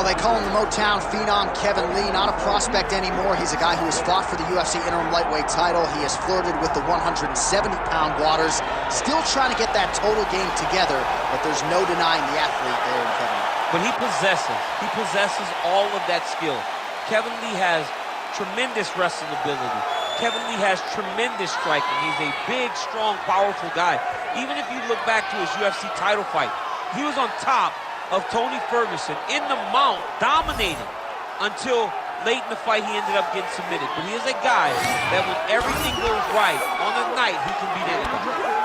they call him the Motown Phenom, Kevin Lee. Not a prospect anymore. He's a guy who has fought for the UFC interim lightweight title. He has flirted with the 170-pound waters. Still trying to get that total game together, but there's no denying the athlete there in Kevin Lee. But he possesses all of that skill. Kevin Lee has tremendous wrestling ability. Kevin Lee has tremendous striking. He's a big, strong, powerful guy. Even if you look back to his UFC title fight, he was on top of Tony Ferguson in the mount, dominating until late in the fight he ended up getting submitted. But he is a guy that when everything goes right on a night, he can beat anybody.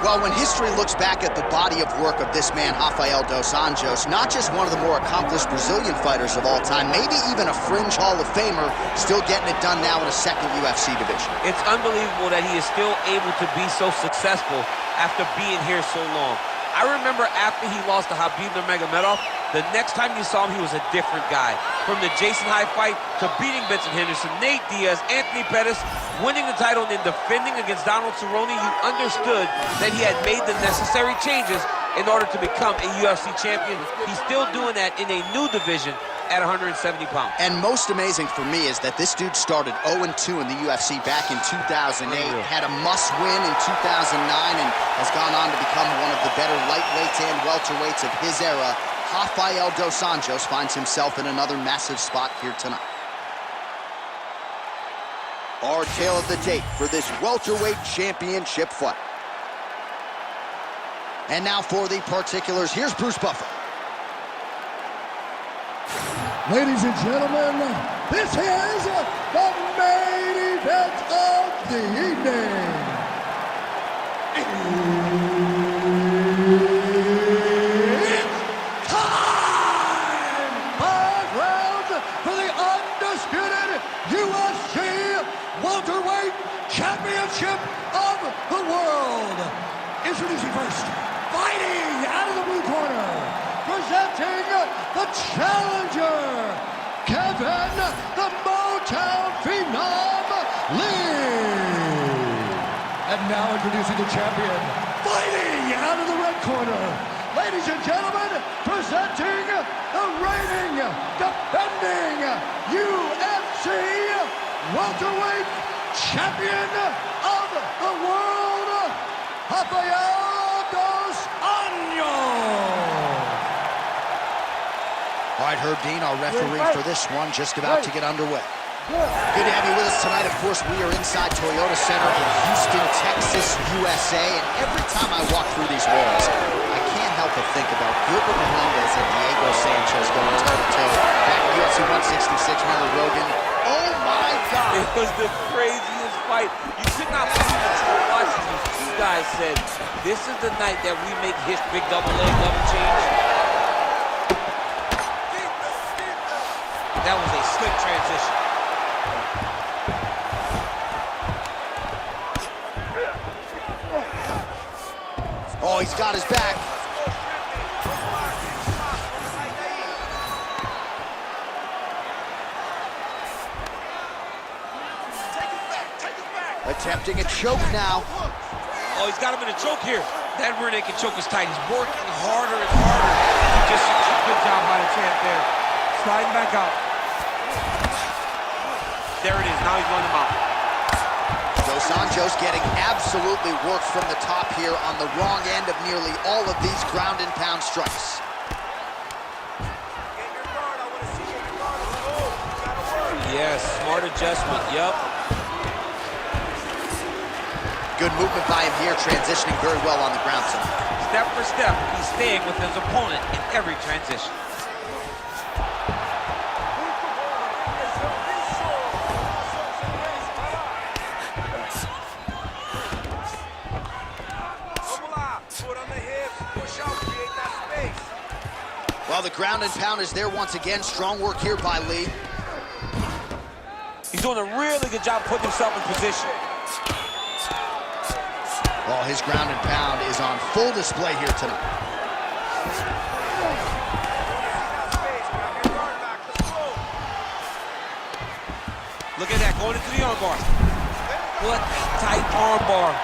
Well, when history looks back at the body of work of this man, Rafael dos Anjos, not just one of the more accomplished Brazilian fighters of all time, maybe even a fringe Hall of Famer, still getting it done now in a second UFC division. It's unbelievable that he is still able to be so successful after being here so long. I remember after he lost to Khabib Nurmagomedov, the next time you saw him, he was a different guy. From the Jason High fight to beating Benson Henderson, Nate Diaz, Anthony Pettis, winning the title and then defending against Donald Cerrone, you understood that he had made the necessary changes in order to become a UFC champion. He's still doing that in a new division at 170 pounds. And most amazing for me is that this dude started 0-2 in the UFC back in 2008, had a must-win in 2009, and has gone on to become one of the better lightweights and welterweights of his era. Rafael dos Anjos finds himself in another massive spot here tonight. Our tale of the tape for this welterweight championship fight. And now for the particulars, here's Bruce Buffer. Ladies and gentlemen, this is the main event of the evening. It's time! 5 rounds for the undisputed UFC welterweight championship of the world. Introducing first, fighting out of the blue corner, presenting the challenger, Kevin the Motown Phenom Lee. And now introducing the champion, fighting out of the red corner, ladies and gentlemen, presenting the reigning, defending UFC welterweight champion of the world, Rafael dos Anjos. All right, Herb Dean, our referee for this one, just about to get underway. Good to have you with us tonight. Of course, we are inside Toyota Center in Houston, Texas, USA, and every time I walk through these walls, I can't help but think about Gilbert Melendez and Diego Sanchez going toe-to-toe back in UFC 166. Remember Rogan? Oh, my God! It was the craziest fight. You could not believe it. You were watching these two guys said, this is the night that we make his big double leg, double change. That was a slick transition. Oh, he's got his back. Attempting a choke now. Oh, he's got him in a choke here. That rear naked choke is tight. He's working harder and harder. He just good job by the champ there. Sliding back out. There it is. Now he's running him out. Dos Anjos getting absolutely worked from the top here on the wrong end of nearly all of these ground and pound strikes. Yes, smart adjustment. Yep. Good movement by him here, transitioning very well on the ground tonight. Step for step, he's staying with his opponent in every transition. Well, the ground and pound is there once again. Strong work here by Lee. He's doing a really good job putting himself in position. Oh, his ground and pound is on full display here tonight. Look at that, going into the armbar. What a tight armbar.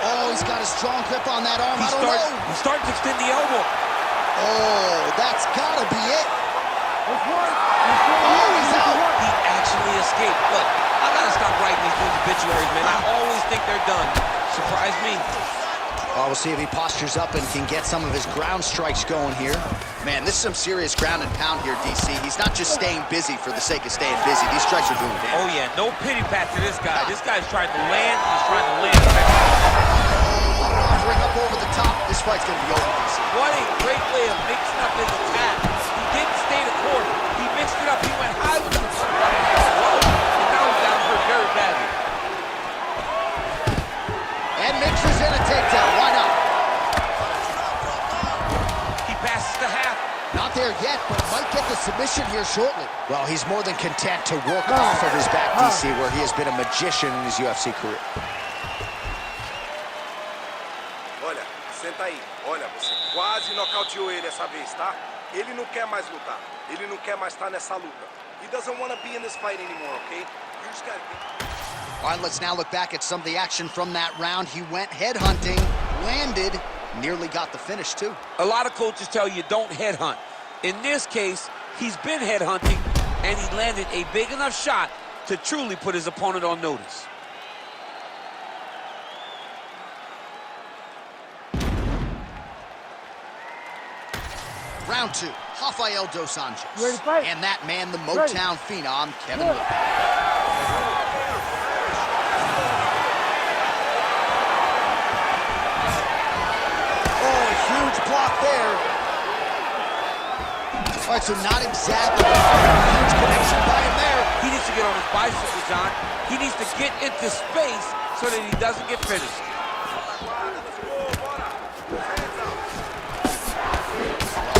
Oh, he's got a strong grip on that arm. I don't know. He's starting to extend the elbow. Oh, that's gotta be it. Oh, he's out. He actually escaped. Look, I gotta stop writing these dudes obituaries, man. I always think they're done. Surprise me. Well, we'll see if he postures up and can get some of his ground strikes going here. Man, this is some serious ground and pound here, DC. He's not just staying busy for the sake of staying busy. These strikes are doing damage. Oh, yeah, no pity pat to this guy. This guy's trying to land. He's trying to land. Offering up over the top. This fight's going to be over, DC. What a great way of mixing up his attack. He didn't stay the court. He mixed it up. He went high with the and now he's down hurt very badly. And mixes in a takedown. Why not? He passes the half. Not there yet, but might get the submission here shortly. Well, he's more than content to work off of his back, DC, where he has been a magician in his UFC career. Olha, senta aí. Olha, você quase nocauteou ele essa vez, tá? Ele não quer mais lutar. Ele não quer mais estar nessa luta. He doesn't want to be in this fight anymore, okay? You just gotta be... All right, let's now look back at some of the action from that round. He went headhunting, landed, nearly got the finish, too. A lot of coaches tell you don't headhunt. In this case, he's been headhunting, and he landed a big enough shot to truly put his opponent on notice. Round 2, Rafael dos Anjos. Ready to fight? And that man, the Motown phenom, Kevin Lee. Huge block there. All right, so not exactly a huge connection by him there. He needs to get on his bicycle, John. He needs to get into space so that he doesn't get finished.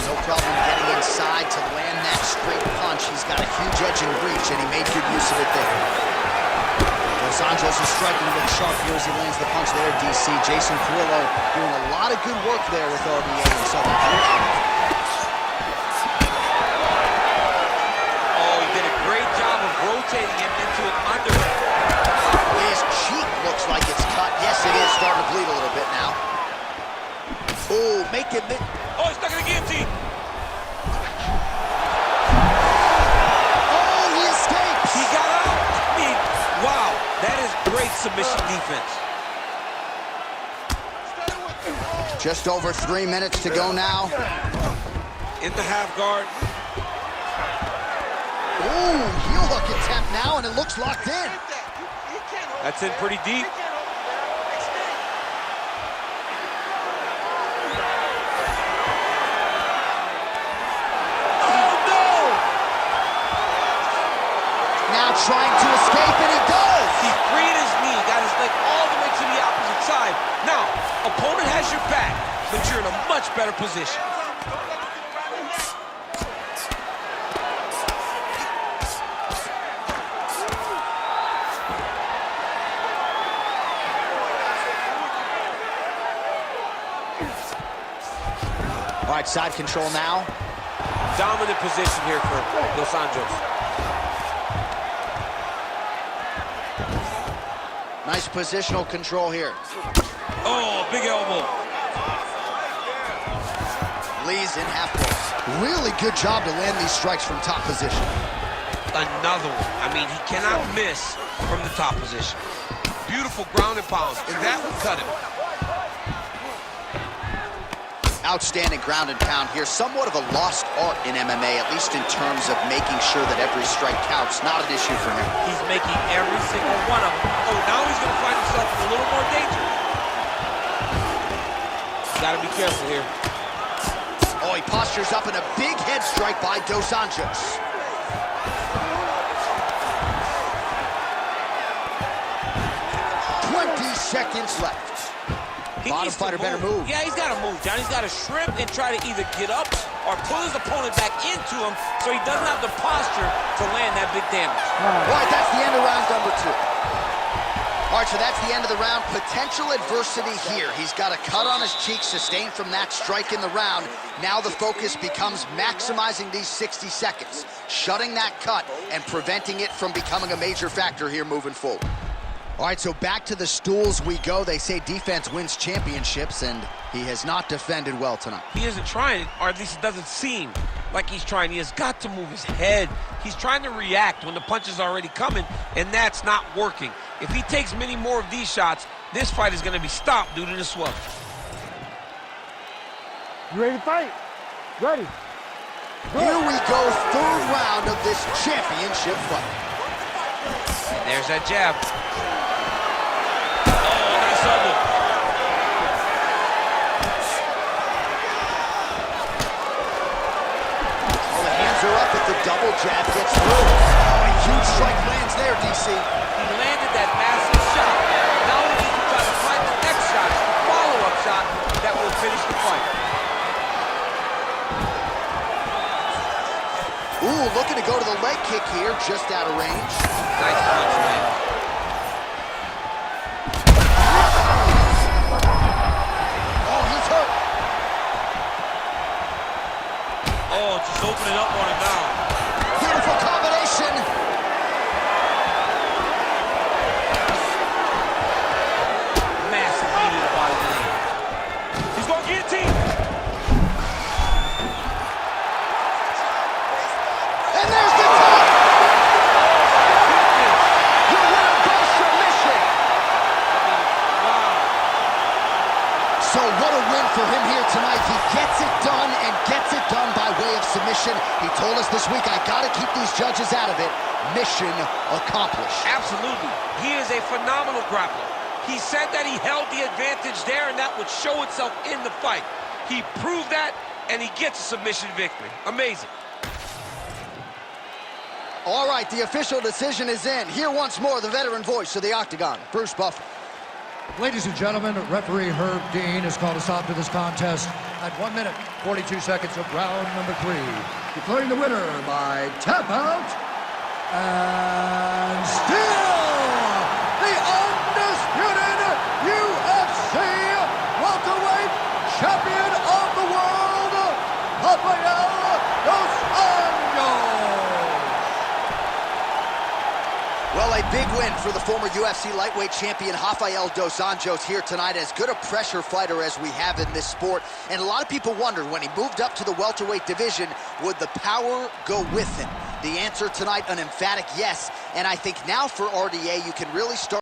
No problem getting inside to land that straight punch. He's got a huge edge and reach, and he made good use of it there. Dos Anjos is striking with sharp here as he lands the punch there, DC. Jason Carrillo doing a lot of good work there with RDA in Southern California. Oh, he did a great job of rotating him into an underhook. His cheek looks like it's cut. Yes, it is. Starting to bleed a little bit now. Oh, make him... Oh, he's stuck in the guillotine. Oh, he escapes. He got out. I mean, wow. That is great submission defense. Just over 3 minutes to go now. In the half guard. Ooh, heel hook attempt now, and it looks locked in. That's in pretty deep. Oh, no! Now trying to escape, and he does! He freed his knee, got his leg all the way to the opposite side. Now, opponent has your back, but you're in a much better position. All right, side control now. Dominant position here for Dos Anjos. Nice positional control here. Oh, big elbow. Lee's in half guard. Really good job to land these strikes from top position. Another one. I mean, he cannot miss from the top position. Beautiful ground and pound, and that will cut him. Outstanding ground and pound here. Somewhat of a lost art in MMA, at least in terms of making sure that every strike counts. Not an issue for him. He's making every single one of them. Oh, now he's going to find himself in a little more danger. Got to be careful here. Oh, he postures up in a big head strike by Dos Anjos. Seconds left. Bottom fighter better move. Yeah, he's got to move, John. He's got to shrimp and try to either get up or pull his opponent back into him so he doesn't have the posture to land that big damage. All right, that's the end of round number 2. All right, so that's the end of the round. Potential adversity here. He's got a cut on his cheek sustained from that strike in the round. Now the focus becomes maximizing these 60 seconds, shutting that cut and preventing it from becoming a major factor here moving forward. All right, so back to the stools we go. They say defense wins championships, and he has not defended well tonight. He isn't trying, or at least it doesn't seem like he's trying. He has got to move his head. He's trying to react when the punch is already coming, and that's not working. If he takes many more of these shots, this fight is going to be stopped due to the swelling. You ready to fight? Ready. Here we go, third round of this championship fight. And there's that jab. Oh, nice elbow. Oh, the hands are up, but the double jab gets through. Oh, a huge strike lands there, DC. He landed that massive shot. Now he needs to try to find the next shot, the follow-up shot that will finish the fight. Ooh, looking to go to the leg kick here, just out of range. Nice punch, man. Oh, he's hurt. Oh, just opening up on him now. Beautiful combination. Massive knee to the body. He's going to guillotine. And there's the top. Your winner by submission. Wow. So what a win for him here tonight. He gets it done and gets it done by way of submission. He told us this week, I gotta keep these judges out of it. Mission accomplished. Absolutely. He is a phenomenal grappler. He said that he held the advantage there and that would show itself in the fight. He proved that and he gets a submission victory. Amazing. All right, the official decision is in. Here once more, the veteran voice of the Octagon, Bruce Buffer. Ladies and gentlemen, referee Herb Dean has called a stop to this contest at 1 minute, 42 seconds of round number 3. Declaring the winner by tap out, and still the undisputed UFC welterweight champion of the world, Rafael Dos Anjos. Well, a big win for the former UFC lightweight champion Rafael Dos Anjos here tonight. As good a pressure fighter as we have in this sport. And a lot of people wondered when he moved up to the welterweight division, would the power go with him? The answer tonight, an emphatic yes. And I think now for RDA, you can really start